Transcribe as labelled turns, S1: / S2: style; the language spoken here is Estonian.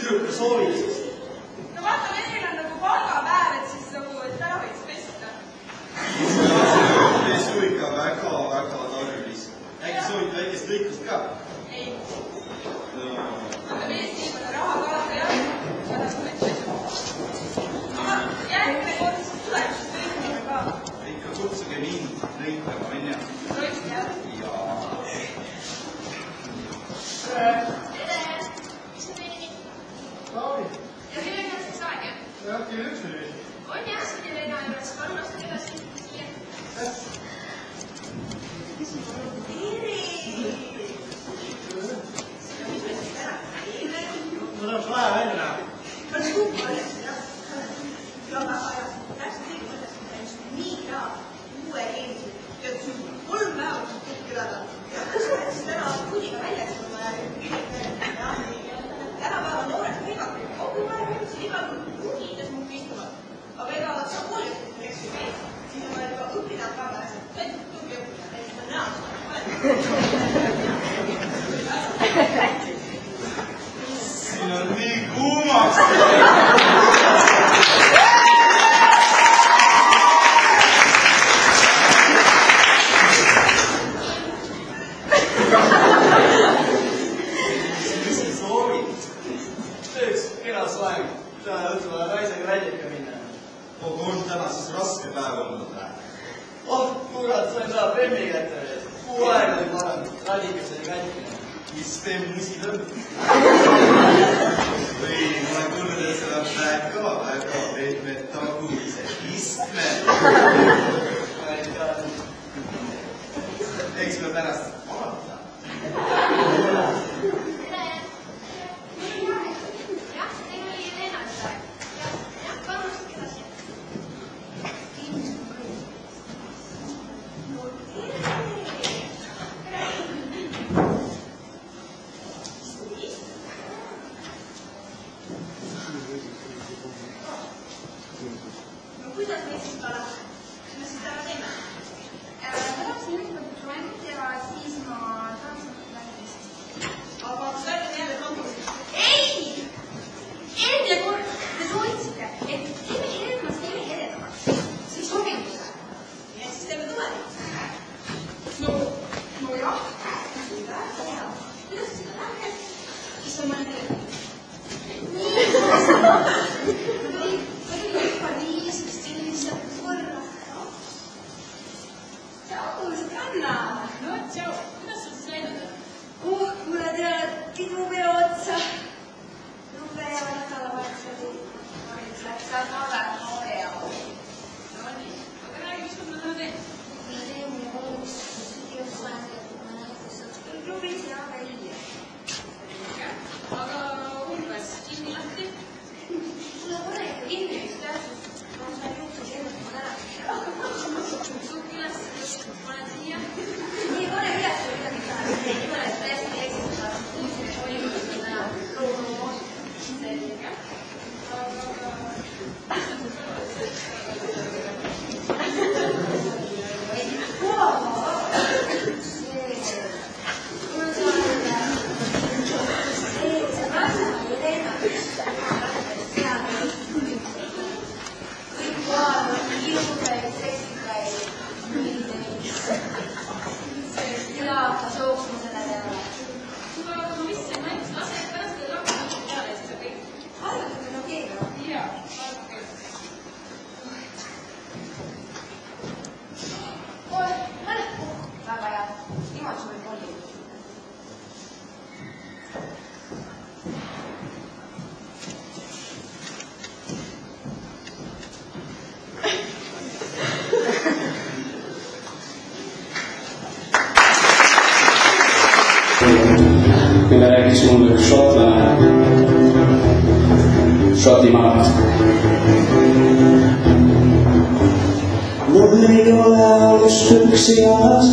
S1: tüdruku soovitus?
S2: No vaata, meil on nagu palgapäev, et siis nagu, et ära võiks pesta.
S1: See on ikka väga tarvis. Äkki soovite väikest lõikust ka?
S2: Ei. Aga mees niimoodi raha kaasa ei ole. Pärast mõtlesin. Aga järgmine kord siis tuleb, siis lõikame ka.
S1: Ikka kutsuge mind lõikama, minna.
S2: Lõikame jah?
S1: Jaa.
S2: Tere! Mis on meile nii?
S3: Lauri.
S2: Ja millega on siis aeg, jah?
S3: Jah, kell 1 oli.
S2: On jah, see teile enam juures. Palun astuge edasi. Siia. Tere!
S3: Ma tahaks vaja välja näha.
S2: Ma suupa üles, jah. Ja väga hea. Täpselt nii, kui mõtlesin, et nii hea uue eelmise. Ja 3 päeva kõik külada. Ja siis täna kuniga väljas on vaja. Tänapäeva noored võivad kogu aeg üldse igal kunides muu istuvad. Aga ega sa koolist, eks ju mees. Siis on vaja juba õppida väga hästi. Tugi õppida, et seda näha.
S1: Siin on nii kuumaks. Mis sa soovid?
S3: Tööks kena soeng. Täna õhtul vaja naisega väljaka minna.
S1: On täna siis raske päev olnud või?
S3: Oh, kurat, sain saada Premmi kätte veel. Kuu aega oli parem. Radikas oli katkine.
S1: Mis teie musid on? Või ma olen kuulnud, et seda väga pehmed tagulised istmed. Eks me pärast vaata.
S2: Jah, teil oli Helena seda. Jah, palun astuge edasi. No tere! No kuidas me siis ka läheme? Mis me siis täna teeme? Tahaksin ühtpoolt loengut ja siis ma tahaksin läbimist. Aga kas räägime jälle kampusest? Ei! Eelmine kord te soovitasite, et teeme eredamast, teeme eredamaks. See ei sobinud seda. Ja siis teeme tulevikus. No jah. Väga hea. Kuidas seda läheb? Siis on mõned teed. Nii. Ikka nii, sellist korra. Tšau, sõbranna. No tšau. Kuidas sul siis läinud on? Kuule, tead, pidupeo otsa. Lube ja nädalavahetusel. Läks väga väga hea. No nii. Aga räägi, mis sul täna teed? Ma teen ja koolus. Klubis ja välja. Aga umbes kinni lahti? Sulle pole ikka kinni vist jah, sest ma sain juhtus ennast ära. Sukk üles, panen siia. Nii, pane üles või midagi taha. Ei pane, et täiesti eksistada. Oli mõtlesin täna. Selge. Aga...
S4: Mille rääkis mulle üks šotlane Šotimaalt. Mul ei ole alust üksi jalas,